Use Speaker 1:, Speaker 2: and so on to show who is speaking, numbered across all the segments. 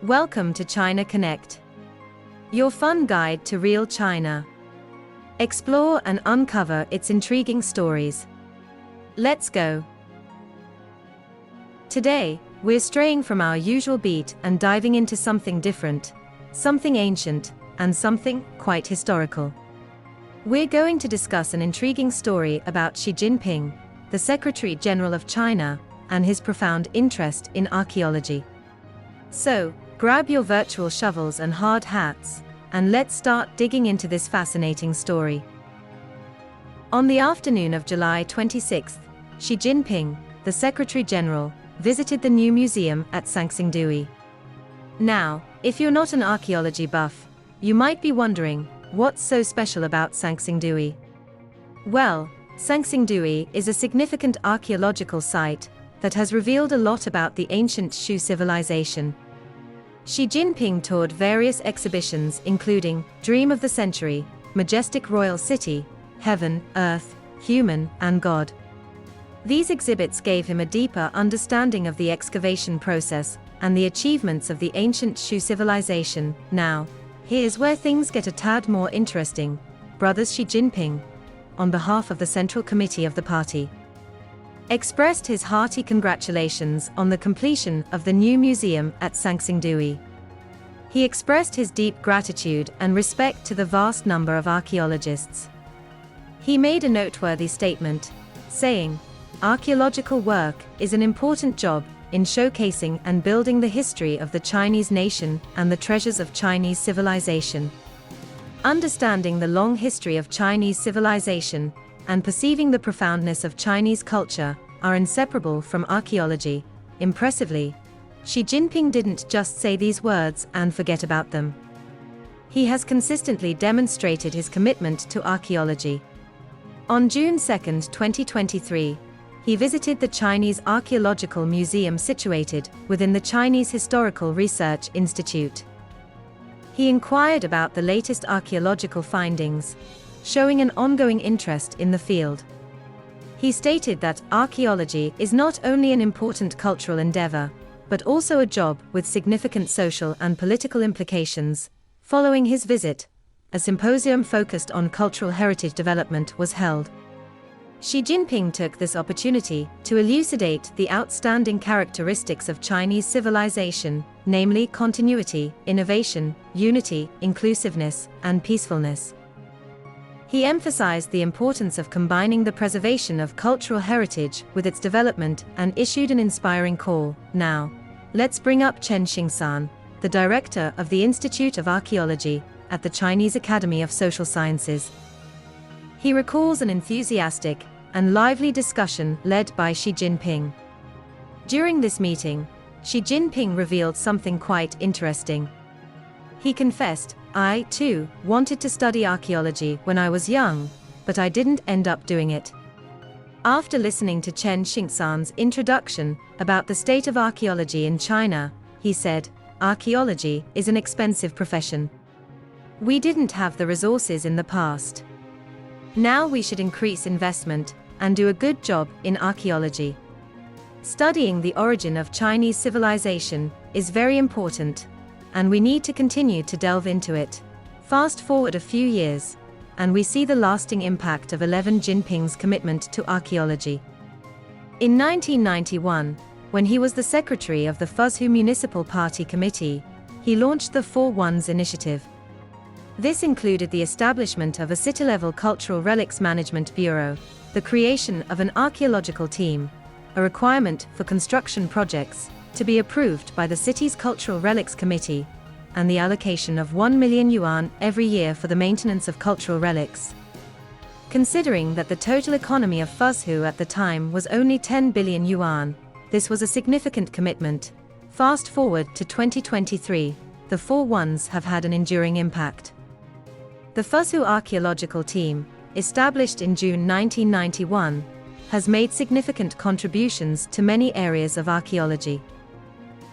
Speaker 1: Welcome to China Connect, your fun guide to real China. Explore and uncover its intriguing stories. Let's go. Today, we're straying from our usual beat and diving into something different, something ancient, and something quite historical. We're going to discuss an intriguing story about Xi Jinping, the Secretary General of China, and his profound interest in archaeology. So, grab your virtual shovels and hard hats, and let's start digging into this fascinating story. On the afternoon of July 26, Xi Jinping, the Secretary General, visited the new museum at Sanxingdui. Now, if you're not an archaeology buff, you might be wondering, what's so special about Sanxingdui? Well, Sanxingdui is a significant archaeological site that has revealed a lot about the ancient Shu civilization. Xi Jinping toured various exhibitions including Dream of the Century, Majestic Royal City, Heaven, Earth, Human, and God. These exhibits gave him a deeper understanding of the excavation process and the achievements of the ancient Shu civilization. Now, here's where things get a tad more interesting. Brothers Xi Jinping, on behalf of the Central Committee of the party, expressed his hearty congratulations on the completion of the new museum at Sanxingdui. He expressed his deep gratitude and respect to the vast number of archaeologists. He made a noteworthy statement, saying, "Archaeological work is an important job in showcasing and building the history of the Chinese nation and the treasures of Chinese civilization. Understanding the long history of Chinese civilization and perceiving the profoundness of Chinese culture are inseparable from archaeology." Impressively, Xi Jinping didn't just say these words and forget about them. He has consistently demonstrated his commitment to archaeology. On June 2, 2023, he visited the Chinese Archaeological Museum situated within the Chinese Historical Research Institute. He inquired about the latest archaeological findings, showing an ongoing interest in the field. He stated that archaeology is not only an important cultural endeavor, but also a job with significant social and political implications. Following his visit, a symposium focused on cultural heritage development was held. Xi Jinping took this opportunity to elucidate the outstanding characteristics of Chinese civilization, namely continuity, innovation, unity, inclusiveness, and peacefulness. He emphasized the importance of combining the preservation of cultural heritage with its development and issued an inspiring call. Now, let's bring up Chen Xingsan, the director of the Institute of Archaeology at the Chinese Academy of Social Sciences. He recalls an enthusiastic and lively discussion led by Xi Jinping. During this meeting, Xi Jinping revealed something quite interesting. He confessed, "I, too, wanted to study archaeology when I was young, but I didn't end up doing it." After listening to Chen Xingsan's introduction about the state of archaeology in China, he said, "Archaeology is an expensive profession. We didn't have the resources in the past. Now we should increase investment and do a good job in archaeology. Studying the origin of Chinese civilization is very important, and we need to continue to delve into it." Fast forward a few years, and we see the lasting impact of 11 Jinping's commitment to archaeology. In 1991, when he was the secretary of the Fuzhou Municipal Party Committee, he launched the 4-1s initiative. This included the establishment of a city-level cultural relics management bureau, the creation of an archaeological team, a requirement for construction projects to be approved by the city's Cultural Relics Committee, and the allocation of 1 million yuan every year for the maintenance of cultural relics. Considering that the total economy of Fuzhou at the time was only 10 billion yuan, this was a significant commitment. Fast forward to 2023, the 4-1s have had an enduring impact. The Fuzhou Archaeological Team, established in June 1991, has made significant contributions to many areas of archaeology.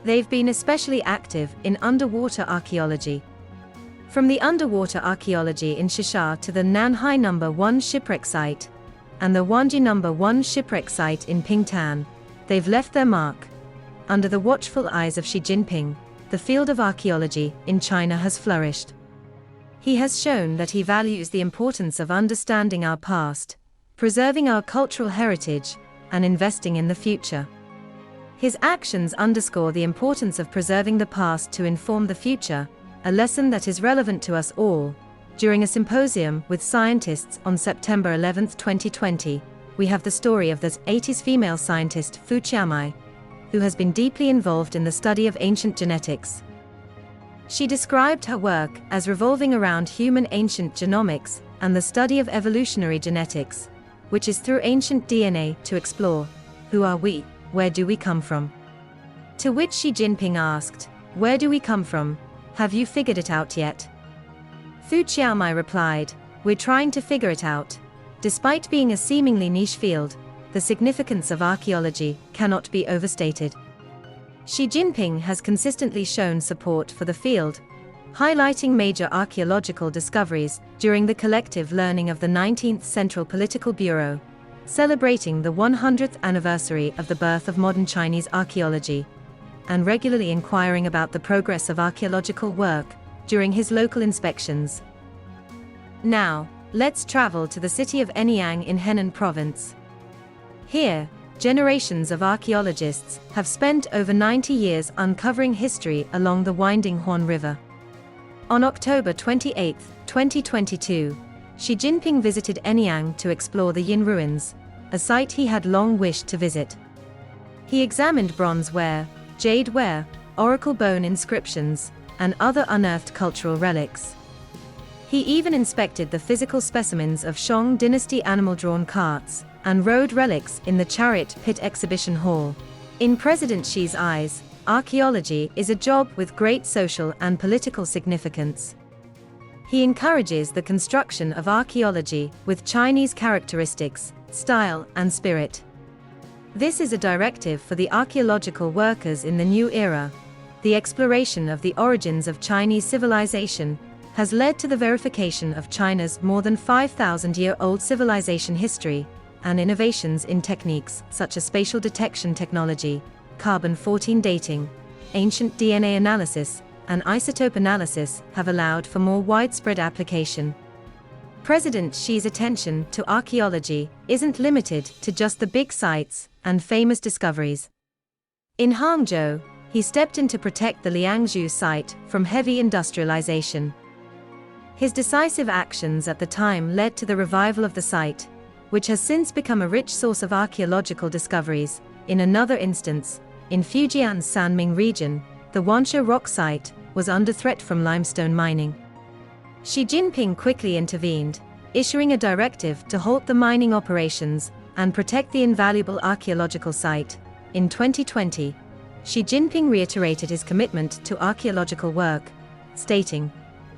Speaker 1: They've been especially active in underwater archaeology. From the underwater archaeology in Shisha to the Nanhai No. 1 shipwreck site, and the Wanji No. 1 shipwreck site in Pingtan, they've left their mark. Under the watchful eyes of Xi Jinping, the field of archaeology in China has flourished. He has shown that he values the importance of understanding our past, preserving our cultural heritage, and investing in the future. His actions underscore the importance of preserving the past to inform the future, a lesson that is relevant to us all. During a symposium with scientists on September 11, 2020, we have the story of the 80s female scientist Fu Qiamai, who has been deeply involved in the study of ancient genetics. She described her work as revolving around human ancient genomics and the study of evolutionary genetics, which is through ancient DNA to explore, who are we, where do we come from? To which Xi Jinping asked, where do we come from? Have you figured it out yet? Fu Qiamai replied, we're trying to figure it out. Despite being a seemingly niche field, the significance of archaeology cannot be overstated. Xi Jinping has consistently shown support for the field, highlighting major archaeological discoveries during the collective learning of the 19th Central Political Bureau, celebrating the 100th anniversary of the birth of modern Chinese archaeology, and regularly inquiring about the progress of archaeological work during his local inspections. Now, let's travel to the city of Anyang in Henan Province. Here, generations of archaeologists have spent over 90 years uncovering history along the winding Huan River. On October 28, 2022, Xi Jinping visited Anyang to explore the Yin ruins, a site he had long wished to visit. He examined bronze ware, jade ware, oracle bone inscriptions, and other unearthed cultural relics. He even inspected the physical specimens of Shang dynasty animal-drawn carts and road relics in the Chariot Pit Exhibition Hall. In President Xi's eyes, archaeology is a job with great social and political significance. He encourages the construction of archaeology with Chinese characteristics, style, and spirit. This is a directive for the archaeological workers in the new era. The exploration of the origins of Chinese civilization has led to the verification of China's more than 5,000-year-old civilization history, and innovations in techniques such as spatial detection technology, carbon-14 dating, ancient DNA analysis, and isotope analysis have allowed for more widespread application. President Xi's attention to archaeology isn't limited to just the big sites and famous discoveries. In Hangzhou, he stepped in to protect the Liangzhu site from heavy industrialization. His decisive actions at the time led to the revival of the site, which has since become a rich source of archaeological discoveries. In another instance, in Fujian's Sanming region, the Wansha rock site was under threat from limestone mining. Xi Jinping quickly intervened, issuing a directive to halt the mining operations and protect the invaluable archaeological site. In 2020, Xi Jinping reiterated his commitment to archaeological work, stating,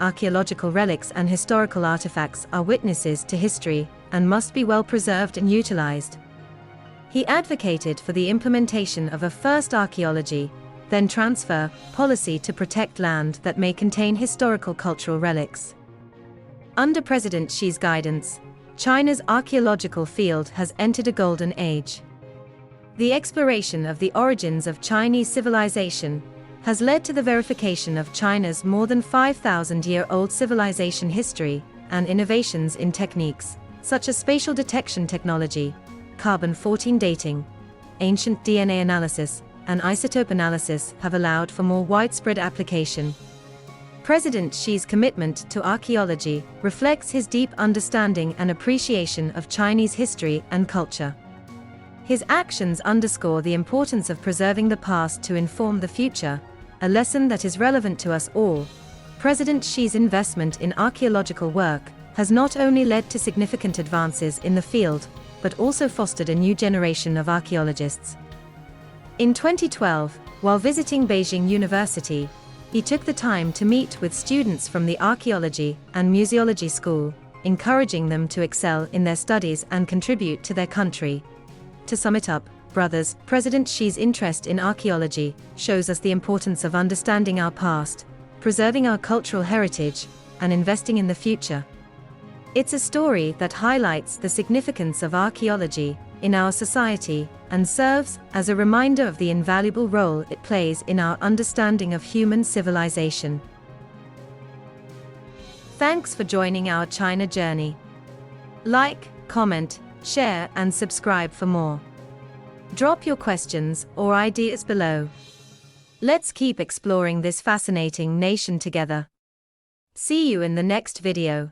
Speaker 1: "Archaeological relics and historical artifacts are witnesses to history and must be well preserved and utilized." He advocated for the implementation of a first archaeology, then transfer policy to protect land that may contain historical cultural relics. Under President Xi's guidance, China's archaeological field has entered a golden age. The exploration of the origins of Chinese civilization has led to the verification of China's more than 5,000-year-old civilization history, and innovations in techniques such as spatial detection technology, carbon-14 dating, ancient DNA analysis, and isotope analysis have allowed for more widespread application. President Xi's commitment to archaeology reflects his deep understanding and appreciation of Chinese history and culture. His actions underscore the importance of preserving the past to inform the future, a lesson that is relevant to us all. President Xi's investment in archaeological work has not only led to significant advances in the field, but also fostered a new generation of archaeologists. In 2012, while visiting Beijing University, he took the time to meet with students from the Archaeology and Museology School, encouraging them to excel in their studies and contribute to their country. To sum it up, brothers, President Xi's interest in archaeology shows us the importance of understanding our past, preserving our cultural heritage, and investing in the future. It's a story that highlights the significance of archaeology in our society and serves as a reminder of the invaluable role it plays in our understanding of human civilization. Thanks for joining our China journey. Like, comment, share, and subscribe for more. Drop your questions or ideas below. Let's keep exploring this fascinating nation together. See you in the next video.